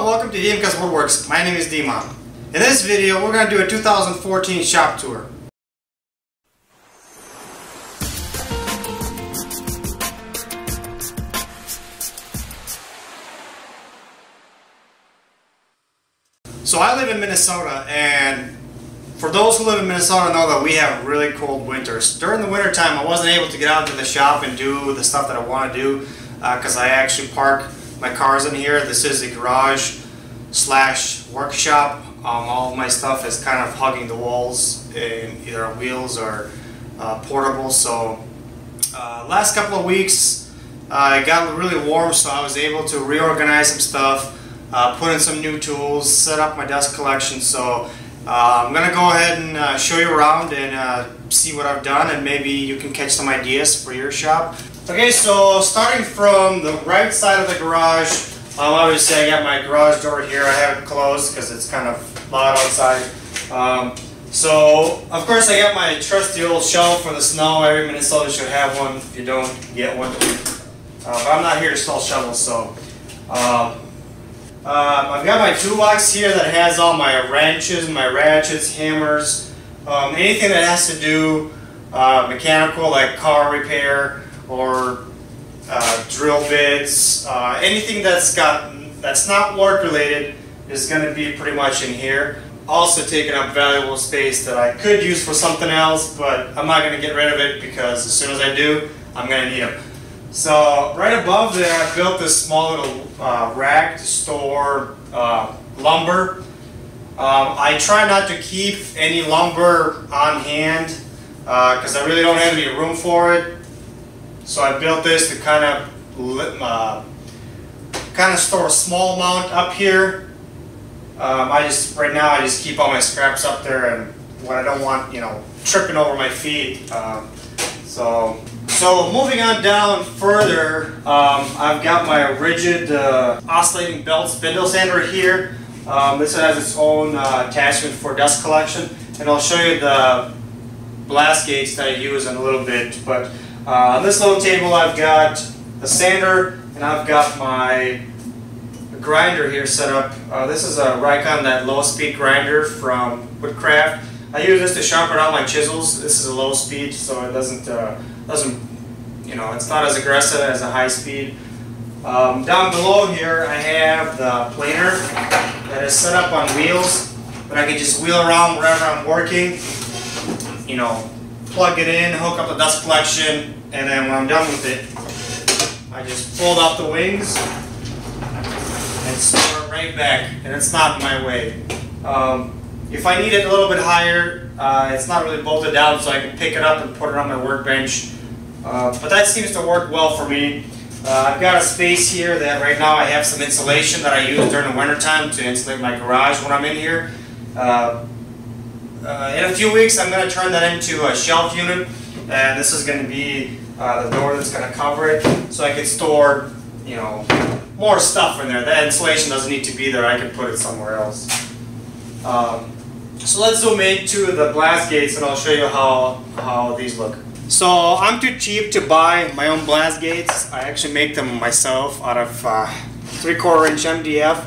and welcome to Diemka's Woodworks. My name is Dima. In this video, we're going to do a 2014 shop tour. So I live in Minnesota, and for those who live in Minnesota know that we have really cold winters. During the winter time, I wasn't able to get out to the shop and do the stuff that I want to do because I actually park my cars in here. This is a garage slash workshop. All of my stuff is kind of hugging the walls in either on wheels or portable. So last couple of weeks it got really warm, so I was able to reorganize some stuff, put in some new tools, set up my desk collection. So I'm going to go ahead and show you around and see what I've done, and maybe you can catch some ideas for your shop. Okay, so starting from the right side of the garage, obviously I got my garage door here. I have it closed because it's kind of loud outside. So of course I got my trusty old shovel for the snow. Every Minnesota should have one. If you don't, get one. But I'm not here to sell shovels, so I've got my toolbox here that has all my wrenches, my ratchets, hammers, anything that has to do mechanical, like car repair or drill bits. Anything that's not work related is going to be pretty much in here. Also taking up valuable space that I could use for something else, but I'm not going to get rid of it because as soon as I do, I'm going to need them. So right above there, I built this small little rack to store lumber. I try not to keep any lumber on hand because I really don't have any room for it. So I built this to kind of store a small amount up here. Right now I just keep all my scraps up there, and when I don't want, tripping over my feet. So moving on down further, I've got my rigid oscillating belt spindle sander here. This has its own attachment for dust collection, and I'll show you the blast gates that I use in a little bit. But on this little table I've got a sander, and I've got my grinder here set up. This is a Rikon, that low speed grinder from Woodcraft. I use this to sharpen out my chisels. This is a low speed, so it doesn't it's not as aggressive as a high speed. Down below here I have the planer that is set up on wheels, but I can just wheel around wherever I'm working. Plug it in, hook up the dust collection, and then when I'm done with it, I just fold out the wings and store it right back, and it's not in my way. If I need it a little bit higher, it's not really bolted down, so I can pick it up and put it on my workbench. But that seems to work well for me. I've got a space here that right now I have some insulation that I use during the winter time to insulate my garage when I'm in here. In a few weeks I'm going to turn that into a shelf unit, and this is going to be the door that's going to cover it, so I can store more stuff in there. That insulation doesn't need to be there. I can put it somewhere else. So let's zoom into the blast gates, and I'll show you how these look. So I'm too cheap to buy my own blast gates. I actually make them myself out of 3/4 inch MDF.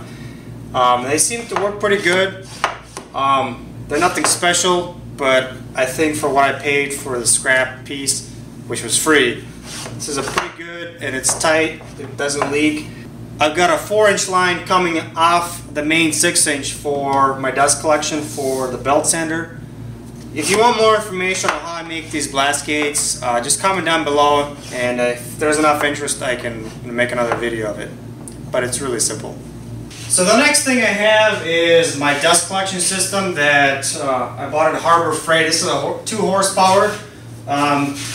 They seem to work pretty good. They're nothing special, but I think for what I paid for the scrap piece, which was free, this is a pretty good, and it's tight, it doesn't leak. I've got a 4-inch line coming off the main 6-inch for my dust collection for the belt sander. If you want more information on how I make these blast gates, just comment down below, and if there's enough interest I can make another video of it. But it's really simple. So the next thing I have is my dust collection system that I bought at Harbor Freight. This is a 2 horsepower.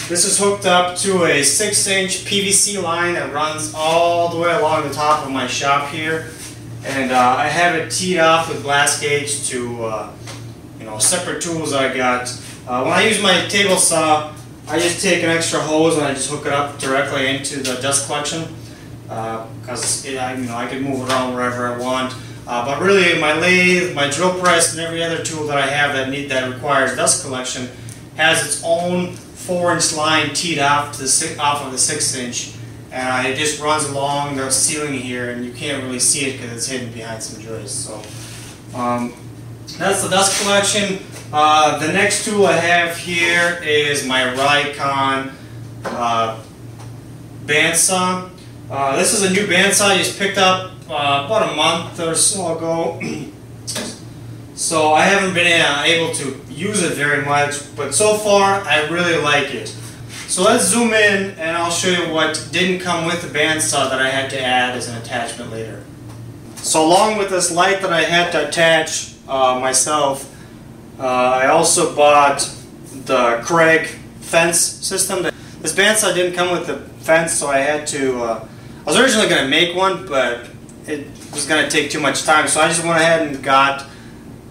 This is hooked up to a 6-inch PVC line that runs all the way along the top of my shop here, and I have it teed off with blast gates to separate tools I got. When I use my table saw, I just take an extra hose and I just hook it up directly into the dust collection because I can move it around wherever I want. But really, my lathe, my drill press, and every other tool that I have that requires dust collection has its own 4-inch line teed off of the 6-inch, and it just runs along the ceiling here, and you can't really see it because it's hidden behind some joists. So that's the dust collection. The next tool I have here is my Rikon bandsaw. This is a new bandsaw I just picked up about a month or so ago. So I haven't been able to use it very much, but so far I really like it. So let's zoom in and I'll show you what didn't come with the bandsaw that I had to add as an attachment later. So along with this light that I had to attach myself, I also bought the Craig fence system. This bandsaw didn't come with the fence, so I had to, I was originally going to make one, but it was going to take too much time, so I just went ahead and got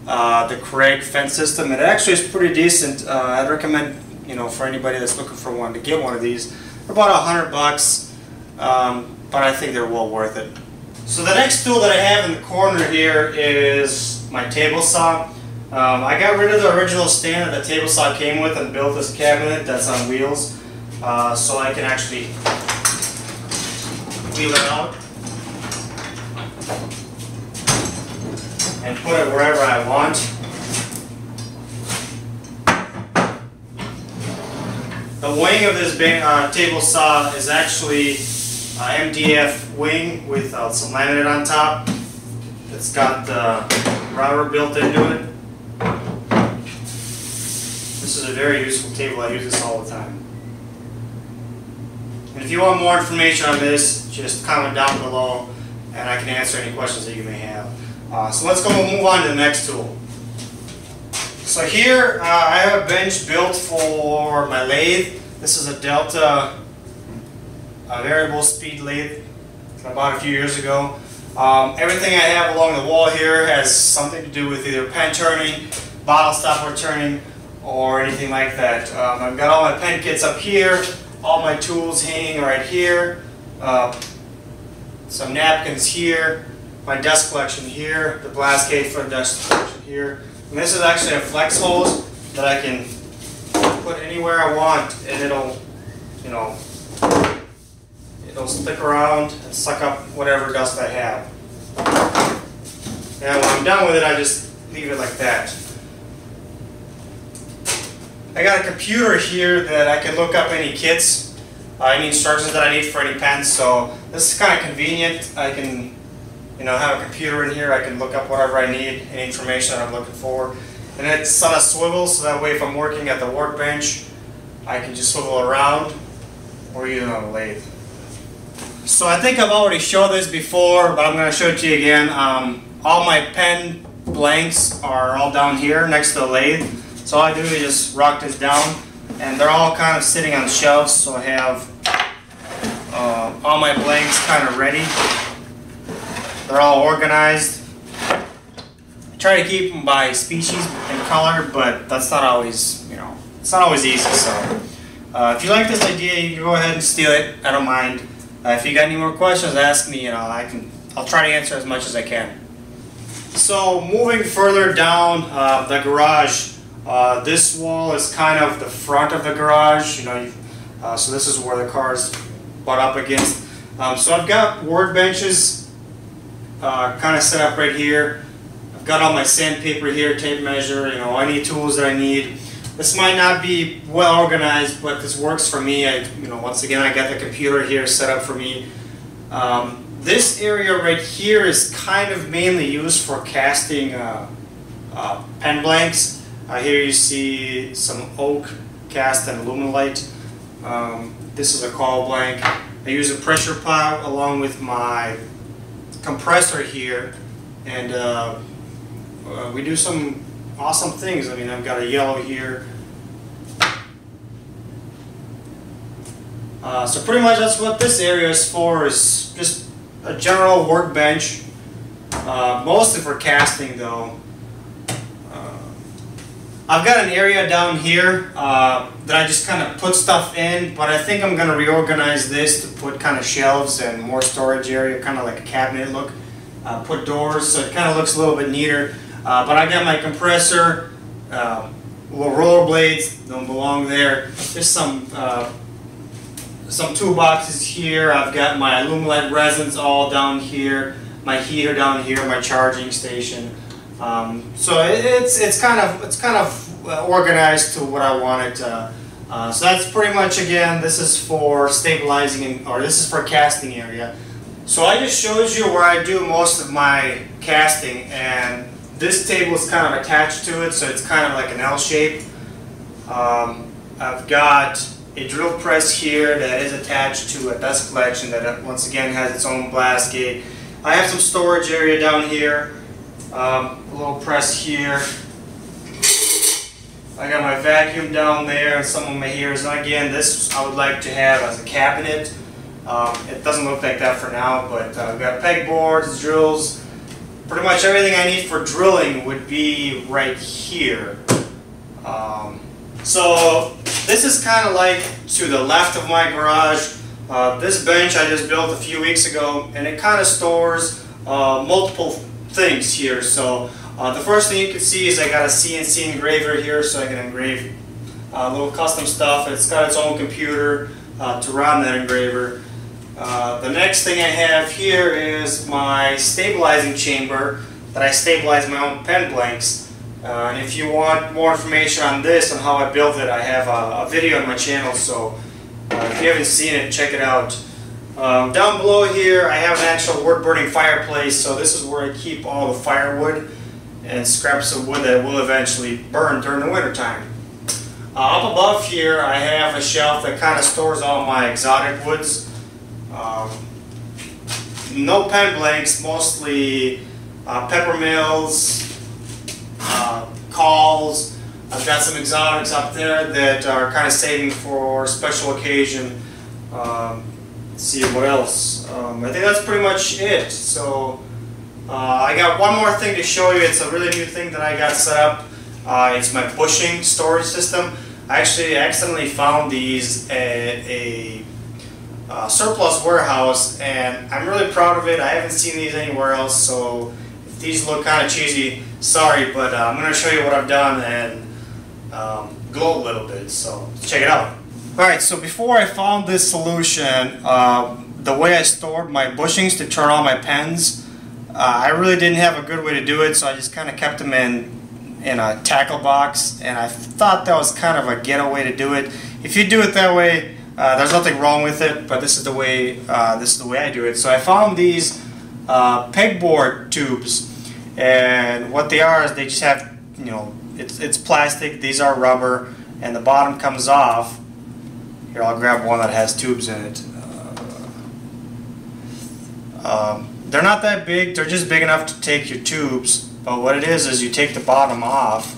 the Craig fence system. It actually is pretty decent. I'd recommend, for anybody that's looking for one, to get one of these. They're about $100, but I think they're well worth it. So the next tool that I have in the corner here is my table saw. I got rid of the original stand that the table saw came with and built this cabinet that's on wheels, so I can actually wheel it out and put it wherever I want. The wing of this table saw is actually MDF wing with some laminate on top. It's got the router built into it. This is a very useful table. I use this all the time. And if you want more information on this, just comment down below and I can answer any questions that you may have. So let's go and move on to the next tool. So here I have a bench built for my lathe. This is a Delta variable speed lathe I bought a few years ago. Everything I have along the wall here has something to do with either pen turning, bottle stopper turning, or anything like that. I've got all my pen kits up here, all my tools hanging right here, some napkins here, my dust collection here, the blast case for the dust collection here. And this is actually a flex hose that I can put anywhere I want, and it'll stick around and suck up whatever dust I have. And when I'm done with it, I just leave it like that. I got a computer here that I can look up any kits, any instructions that I need for any pens, so this is kind of convenient. I can have a computer in here, I can look up whatever I need, any information that I'm looking for. And it's on a swivel, so that way if I'm working at the workbench, I can just swivel around, or use it on a lathe. So I think I've already showed this before, but I'm going to show it to you again. All my pen blanks are all down here next to the lathe. So all I do is just rock this down, and they're all kind of sitting on shelves, so I have all my blanks kind of ready. They're all organized. I try to keep them by species and color, but that's not always, it's not always easy. So if you like this idea, you can go ahead and steal it. I don't mind. If you got any more questions, ask me. I'll try to answer as much as I can. So moving further down the garage, this wall is kind of the front of the garage. So this is where the car's butt up against. So I've got workbenches kind of set up right here. I've got all my sandpaper here, tape measure, any tools that I need. This might not be well organized, but this works for me. Once again, I got the computer here set up for me. This area right here is kind of mainly used for casting pen blanks. Here you see some oak cast and aluminite. This is a coil blank. I use a pressure pot along with my compressor here, and we do some awesome things. I've got a yellow here. So pretty much that's what this area is for, is just a general workbench, mostly for casting though. I've got an area down here that I just kind of put stuff in, but I think I'm going to reorganize this to put kind of shelves and more storage area, kind of like a cabinet look. Put doors so it kind of looks a little bit neater. But I got my compressor, little roller blades, don't belong there. Just some some toolboxes here. I've got my Alumilite resins all down here, my heater down here, my charging station. So it's kind of organized to what I want it. So that's pretty much, again, this is for stabilizing, or this is for casting area. So I just showed you where I do most of my casting, and this table is kind of attached to it, so it's kind of like an L shape. I've got a drill press here that is attached to a dust collection that once again has its own blast gate. I have some storage area down here, a little press here. I got my vacuum down there and some of my heaters. And again, this I would like to have as a cabinet. It doesn't look like that for now, but I've got pegboards, drills. Pretty much everything I need for drilling would be right here. So this is kind of like to the left of my garage. This bench I just built a few weeks ago, and it kind of stores multiple things here. So the first thing you can see is I got a CNC engraver here, so I can engrave little custom stuff. It's got its own computer to run that engraver. The next thing I have here is my stabilizing chamber that I stabilize my own pen blanks. And if you want more information on this, on how I built it, I have a video on my channel, so if you haven't seen it, check it out. Down below here I have an actual wood burning fireplace, so this is where I keep all the firewood and scraps of wood that will eventually burn during the winter time. Up above here I have a shelf that kind of stores all my exotic woods. No pen blanks, mostly peppermills, calls. I've got some exotics up there that are kind of saving for special occasion. Let's see what else. I think that's pretty much it. So I got one more thing to show you. It's a really new thing that I got set up. It's my bushing storage system. I actually accidentally found these at a surplus warehouse, and I'm really proud of it. I haven't seen these anywhere else, so if these look kind of cheesy, sorry, but I'm going to show you what I've done and glow a little bit, so let's check it out. Alright, so before I found this solution, the way I stored my bushings to turn on my pens, I really didn't have a good way to do it, so I just kind of kept them in a tackle box, and I thought that was kind of a ghetto way to do it. If you do it that way, there's nothing wrong with it, but this is the way I do it. So I found these pegboard tubes, and what they are is they just have, you know, it's plastic. These are rubber, and the bottom comes off. Here, I'll grab one that has tubes in it. They're not that big. They're just big enough to take your tubes. But what it is you take the bottom off,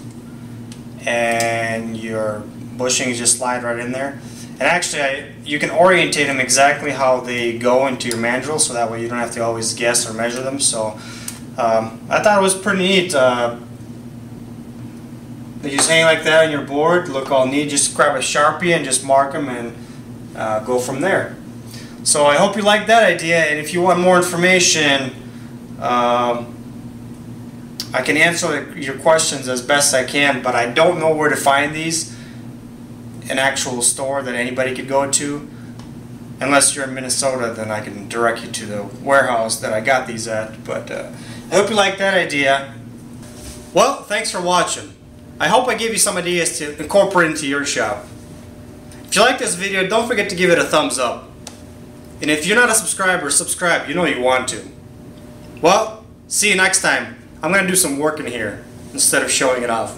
and your bushings just slide right in there. And actually, you can orientate them exactly how they go into your mandrel, so that way you don't have to always guess or measure them. So I thought it was pretty neat. They just hang like that on your board, look all neat. Just grab a Sharpie and just mark them and go from there. So I hope you like that idea, and if you want more information, I can answer your questions as best I can, but I don't know where to find these. An actual store that anybody could go to. Unless you're in Minnesota, then I can direct you to the warehouse that I got these at. But I hope you like that idea. Well, thanks for watching. I hope I gave you some ideas to incorporate into your shop. If you like this video, don't forget to give it a thumbs up. And if you're not a subscriber, subscribe. You know you want to. Well, see you next time. I'm going to do some work in here instead of showing it off.